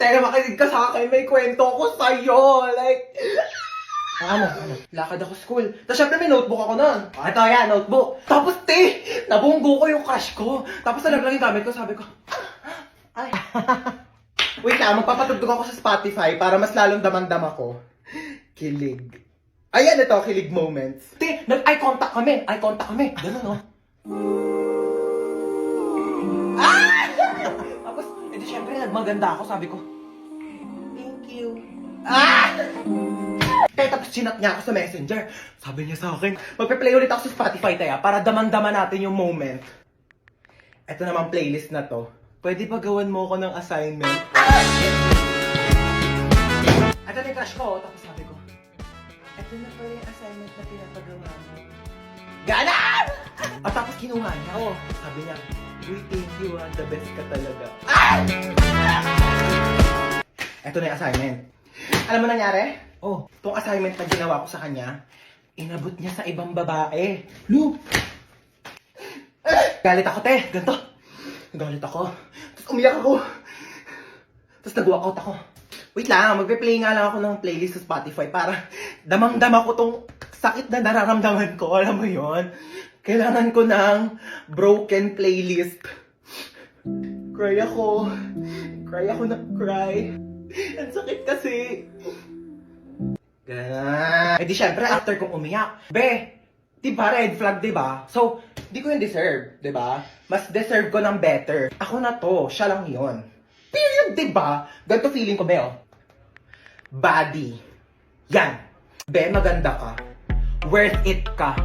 Teka, makinig ka sa akin. May kwento ko sa'yo. Like, ano? Lakad ako school. Tapos syempre may notebook ako nun. Ito yan, notebook. Tapos nabunggo ko yung crush ko. Tapos nalaglag yung gamit ko, sabi ko, ay. Wait lang, magpapatugtog ako sa Spotify para mas lalong damang-dama ko. Kilig. Ayan, ito, kilig moments. Nag-eye contact kami. Eye contact kami. Ganun, no? Ah! Tapos, edi syempre, nagmaganda ako. Sabi ko, thank you. Ah! Tapos sinat niya ako sa messenger. Sabi niya sa akin, magpe-play ulit ako sa Spotify tayo para damang-dama natin yung moment. Ito naman playlist na to. Pwede pa gawan mo ako ng assignment. Ito na yung crush ko. Tapos sabi ko, ito na pala yung assignment na pinapagawa mo. Ganon! At tapos kinuha niya ako. Sabi niya, uy, thank you ha. The best ka talaga. Ito na yung assignment. Alam mo nangyari? Oh, itong assignment na ginawa ko sa kanya, inabot niya sa ibang babae. Lu! Galit ako, te. Ganto. Galit ako. Tapos umiyak ako. Tapos nag-walkout ako. Wait lang, magpe-play nga lang ako ng playlist sa Spotify para damang-dama ko tong sakit na nararamdaman ko. Alam mo yon? Kailangan ko ng broken playlist. Cry ako. Cry ako na cry. Ang sakit kasi. Ganun. Eh di syempre, after kong umiyak, diba red flag, diba? So, di ko yung deserve, diba? Mas deserve ko ng better. Ako na to, siya lang yon. Period, diba? Ganito feeling ko, oh. Body. Yan. Maganda ka. Worth it ka.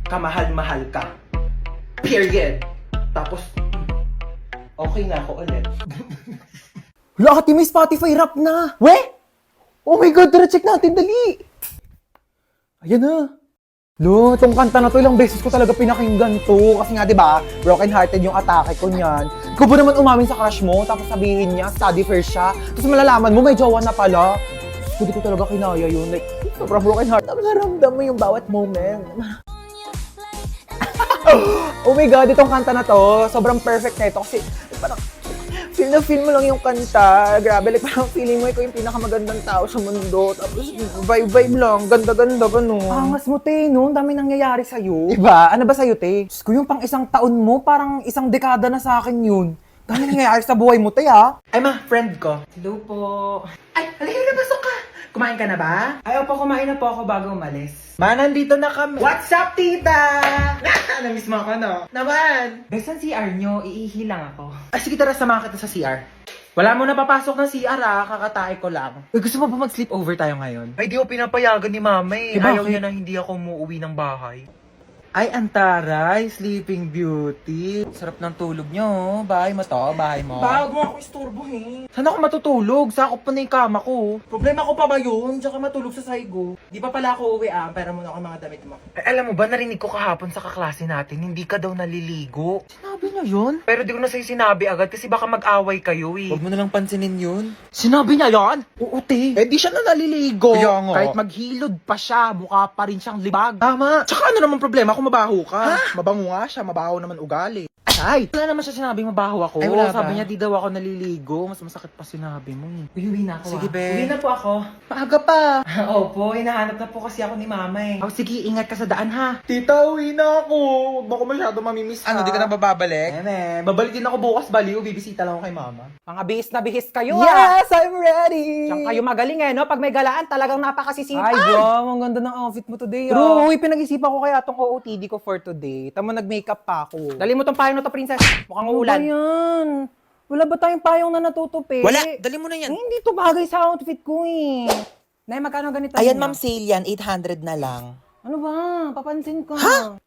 Kamahal-mahal ka. Period. Tapos, okay na ako ulit. Wala ka, may Spotify rap na! We? Oh my God, tara check natin, dali! Ayan na. Lo, itong kanta na to, ilang beses ko talaga pinakinggan to. Kasi nga, di ba, broken hearted yung atake ko niyan. Ikaw ba naman umamin sa crush mo, tapos sabihin niya, study first siya. Tapos malalaman mo, may jowa na pala. Hindi ko talaga kinaya yun. Like, sobrang broken heart. Naramdam mo yung bawat moment. Oh my God, itong kanta na to, sobrang perfect na ito. Kasi, parang, feel na feel mo lang yung kanta. Grabe, like parang feeling mo ikaw yung pinakamagandang tao sa mundo. Tapos vibe lang, ganda-ganda ba no? Angas mo, te, no? Ang dami nangyayari sa'yo. Diba? Ano ba sa'yo, te? Diyos ko, yung pang isang taon mo, parang isang dekada na sa akin yun. Dami nangyayari sa buhay mo, te, ha? Ay ma, friend ko. Hello po. Ay, halika na, pasok ka. Kumain ka na ba? Ay, opo, kumain na po ako bago umalis. Ma, nandito na kami. What's up, tita? Namiss mo ako, no? Naman. Besan CR nyo, iihi lang ako. Ay, sige, tara, samahan kita sa CR. Wala mo na papasok ng CR, kakatae ko lang. Uy, gusto mo ba mag-sleep over tayo ngayon? Ay, di ko pinapayagan ni mama eh. Eh, Ayaw bakit? niya na hindi ako umuwi ng bahay. Ay, antaray, Sleeping Beauty. Sarap ng tulog nyo. Bahay mo to, bahay mo. Bago mo ako istorbohin. Saan ako matutulog? Sakop pa na yung kama ko. Problema ko pa ba yun? Diyan ka matulog sa saigo. Di pa pala ako uwi pera muna ako yung mga damit mo. Eh, alam mo ba, narinig ko kahapon sa kaklase natin, hindi ka daw naliligo. Sinabi niya yun? Pero di ko na sa'yo sinabi agad kasi baka mag-away kayo eh. Huwag mo na lang pansinin yun. Sinabi niya yan? Oo, te. Eh di siya na naliligo. Kaya nga. Kahit maghilod pa siya, mukha pa rin siyang libag. Tama. Tsaka ano naman problema kung mabaho ka? Mabango nga siya, mabaho naman ugali. Ay! Wala naman siya sinabing mabaho ako. Ay, wala Sabi ba? niya di daw ako naliligo. Mas masakit pa sinabi mo eh. Uwi na ako. Sige, be. Uwi na po ako. Maaga pa. Opo, hinahanap na po kasi ako ni mama eh. Oh, sige, ingat ka sa daan ha. Tita, uwi na ako. Huwag mo ko masyado mamimiss Ano, di ka na bababalik? Babalik din ako bukas baliw. Bibisita lang ako kay mama. Mga bihis na bihis kayo, Yes, I'm ready! Diyan kayo magaling eh, no? Pag may galaan, talagang napakasisipan. Ay, wow, ang ganda ng outfit mo today, True, pinag-isipan ko kaya itong OOTD ko for today. Tama, nag-makeup pa ako. Dali mo tong payong na to, princess. Mukhang uulan. Ano ba yan? Wala ba tayong payong na natutupi? Dali mo na yan. Hindi to bagay sa outfit ko eh. Nay, magkano ganito? Ayan, niya? ma'am, sale yan. 800 na lang. Ano ba? Papansin ko.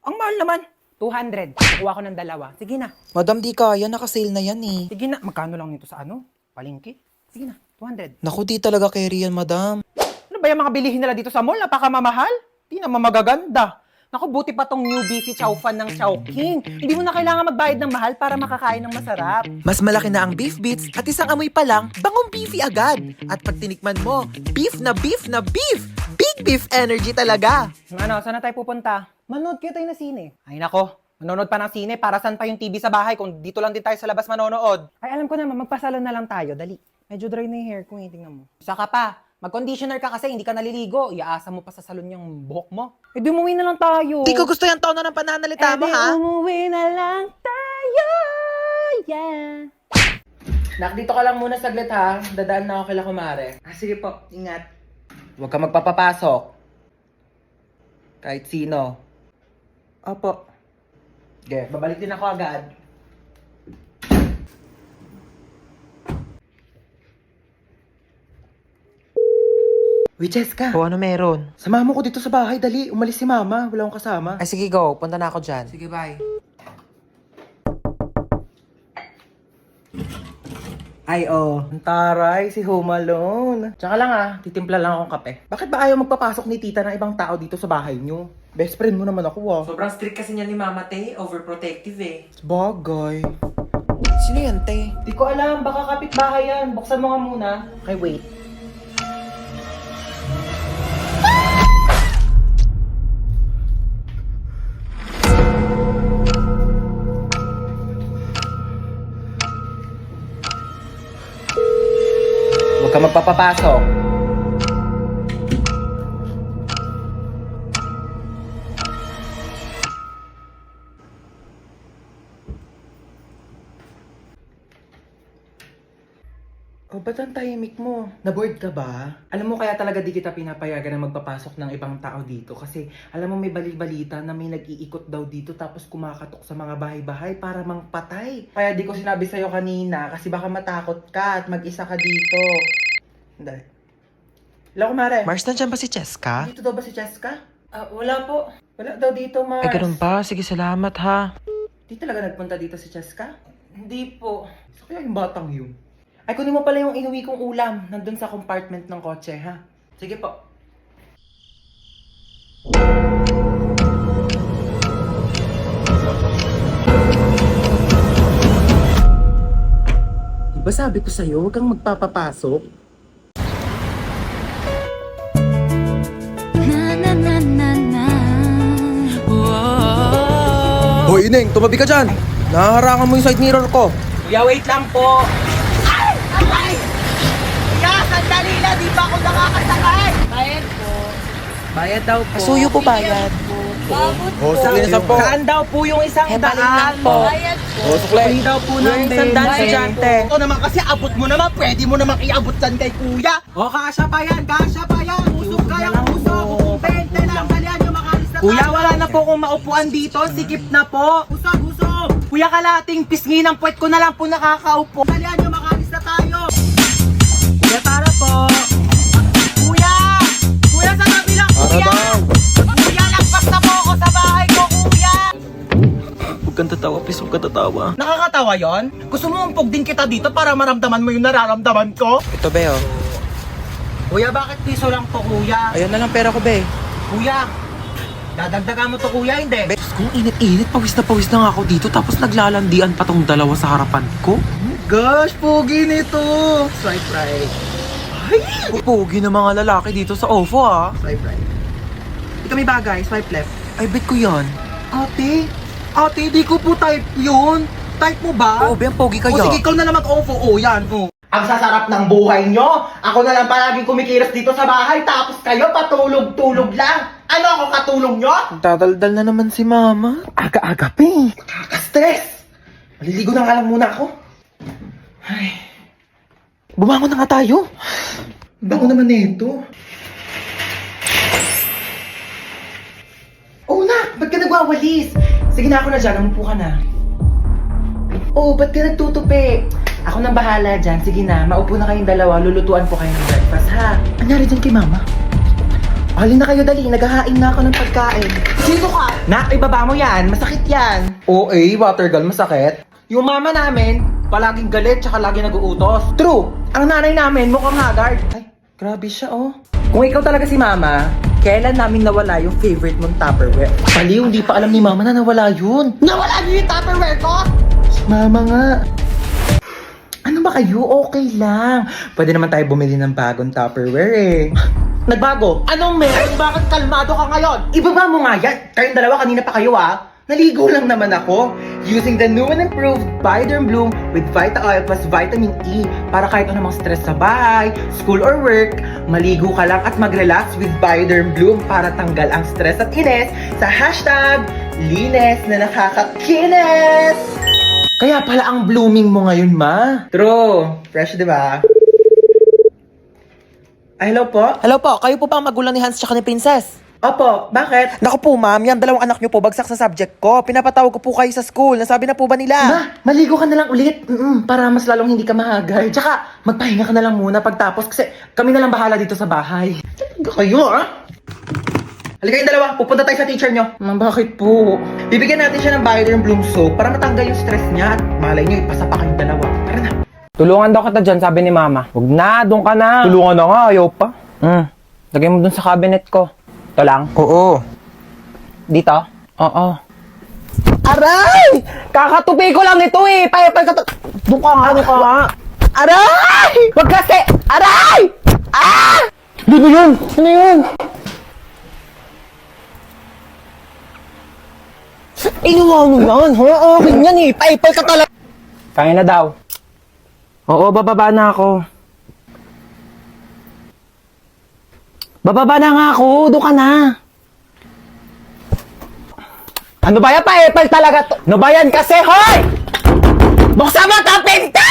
Ang mahal naman. 200. Kukuha ko ng dalawa. Sige na. Madam, di kaya. Naka-sale na yan eh. Sige na. Magkano lang nito sa ano? Palengke? Sige na. 200. Naku, di talaga carry yan, madam. Ano ba yung mga bilihin nila dito sa mall? Napakamamahal? Di naman magaganda. Naku, buti pa tong new beefy chow fan ng Chowking. Hindi mo na kailangan magbayad ng mahal para makakain ng masarap. Mas malaki na ang beef bits at isang amoy pa lang, bangong beefy agad. At pag tinikman mo, beef na beef na beef! Big beef energy talaga! Ano, saan na tayo pupunta? Manood kayo tayo na sine. Ay nako, Manonood pa ng sine, para saan pa yung TV sa bahay kung dito lang din tayo sa labas manonood? Ay, alam ko naman, magpasalon na lang tayo, dali. Medyo dry na yung hair ko, tingnan mo. Saka pa, mag-conditioner ka kasi hindi ka naliligo. Iaasa mo pa sa salon yung buhok mo. Eh, di umuwi na lang tayo. Di ko gusto yung tono ng pananalita mo, ha? Umuwi na lang tayo, yeah. Nak, dito ka lang muna saglit ha. Dadaan na ako kila kumare. Sige po, ingat. Huwag ka magpapapasok. Kahit sino. Opo. Okay, babalik din ako agad. Uy, Jessica. O, ano meron? Samahan mo ko dito sa bahay, dali. Umalis si mama, wala akong kasama. Ay, sige, go. Punta na ako dyan. Sige, bye. Ay, oh. Ang taray, si Home Alone. Tsaka lang titimpla lang akong kape. Bakit ba ayaw magpapasok ni tita ng ibang tao dito sa bahay nyo? Best friend mo naman ako Sobrang strict kasi niya ni Mama Te. Overprotective eh. Bagay. Sino yan, te? Di ko alam, baka kapitbahay yan. Buksan mo nga muna. Okay, wait. Huwag ka magpapapasok. Oh, ba't ang tahimik mo? Na-bored ka ba? Alam mo kaya talaga di kita pinapayagan na magpapasok ng ibang tao dito kasi alam mo may balita na may nag-iikot daw dito tapos kumakatok sa mga bahay-bahay para mangpatay. Kaya di ko sinabi sa'yo kanina kasi baka matakot ka at mag-isa ka dito. Hindi. Hello, kumare. Mars, nandiyan ba si Cheska? Dito daw ba si Cheska? Wala po. Wala daw dito, Mars. Ay, ganun ba? Sige, salamat, ha? Di talaga nagpunta dito si Cheska? Hindi po. So kaya yung batang yun? Ay, kunin mo pala yung inuwi kong ulam. Nandun sa compartment ng kotse, ha? Sige po. Diba sabi ko sa'yo, huwag kang magpapapasok? Hoy, Ineng, tumabi ka dyan! Nahaharangan mo yung side mirror ko. Kuya, wait lang po. Bayad daw po. Suyo po bayad. Oh, sukli na 10. Saan daw po yung isang Hepaling daan? lang po. Oh, sukli. Sukli daw po ng isang daan, estudyante. Ito naman kasi abot mo naman. Pwede mo naman iabot dyan kay kuya. O, kasya pa yan. Kasya pa yan. Usog kayang usog. Kung 20 lang, dalihan nyo makalis na tayo. Kuya, wala na po kung maupuan dito. Sikip na po. Usog, usog. Kuya, kalating pisngi ng puwet ko na lang po nakakaupo. Dalihan nyo makalis na tayo. Kuya, tara po. Kuya! Kuya, sa tabi lang, kuya! Kuya, lagpas na po ako sa bahay ko, kuya! Huwag kang tatawa, please. Huwag kang tatawa. Nakakatawa yon? Gusto mo umpog din kita dito para maramdaman mo yung nararamdaman ko? Ito, be, oh. Kuya, bakit piso lang to, kuya? Ayun na lang pera ko, be. Kuya, dadagdagan mo to, kuya, hindi? Kung init-init, pawis na nga ako dito tapos naglalandian pa tong dalawa sa harapan ko. Gosh, pogi nito! Swipe right. Pugi ng mga lalaki dito sa OFO, ah. Swipe right. Ikaw may bagay, swipe left. Ay, bet ko yan. Ate, di ko po type yun. Type mo ba? Oo, be, ang pogi O kaya. sige, ikaw na naman ofo. O, yan. O. Ang sasarap ng buhay nyo. Ako na lang palaging kumikilos dito sa bahay. Tapos kayo patulog-tulog lang. Ano ako katulong nyo? Tataldal na naman si mama. Aga-aga, pe. Nakaka-stress. Maliligo na nga lang muna ako. Ay. Bumangon na nga tayo. Bago naman nito. Oh, nak! Ba't ka nagwawalis? Sige na, ako na dyan. Umupo ka na. Oh, ba't ka nagtutupi? Ako nang bahala dyan. Sige na, maupo na kayong dalawa. Lulutuan ko kayo ng breakfast, ha? Anyari dyan kay mama? Alin na kayo, dali. Naghahain na ako ng pagkain. Sino ka? Nak, ibaba mo yan. Masakit yan. Oo, water gun. Masakit? Yung mama namin, palaging galit tsaka lagi nag-uutos. True. Ang nanay namin, mukhang haggard. Ay, grabe siya, oh. Kung ikaw talaga si mama, kailan namin nawala yung favorite mong Tupperware? Baliw, hindi pa alam ni mama na nawala yun. Nawala niyo yung Tupperware ko? Si mama nga. Ano ba kayo? Okay lang. Pwede naman tayo bumili ng bagong Tupperware eh. Nagbago? Anong meron? Bakit kalmado ka ngayon? Ibaba mo nga yan. Kayong dalawa, kanina pa kayo ah. Naligo lang naman ako using the new and improved Bioderm Bloom with Vita Oil plus Vitamin E para kahit anumang stress sa bahay, school or work, maligo ka lang at mag-relax with Bioderm Bloom para tanggal ang stress at inis sa hashtag linis na nakakakinis! Kaya pala ang blooming mo ngayon, ma. True. Fresh, di ba? Hello po? Hello po, kayo po ba ang magulang ni Hans tsaka ni Princess? Opo, bakit? Naku po ma'am, yan dalawang anak nyo po bagsak sa subject ko. Pinapatawag ko po kayo sa school. Nasabi na po ba nila? Ma, maligo ka na lang ulit. Para mas lalong hindi ka mahagay. Tsaka, magpahinga ka na lang muna pagtapos kasi kami na lang bahala dito sa bahay. Talaga kayo, ah? Halika kayong dalawa, pupunta tayo sa teacher nyo. Ma, bakit po? Bibigyan natin siya ng Bioderm Bloom soap para matanggal yung stress niya at malay nyo, ipasa pa kayong dalawa. Tara na. Tulungan daw kita dyan, sabi ni mama. Huwag na, doon ka na. Tulungan na nga, ayaw pa. Lagay mo doon sa cabinet ko. Ito lang? Oo. Dito? Oo. Aray! Kakatupi ko lang ito eh. Doon ka nga, doon ka nga. Aray! Wag kasi! Aray! Ah! Ano yun? Ano yun? Inuwa mo yan, ha? Akin yan eh. Paipal ka talaga. Kaya na daw. Oo, bababa na ako. Bababa na nga ako. Doon ka na. Ano ba yan? Paipal talaga to. Ano ba yan kasi, hoy! Buksan mo ka, pinta!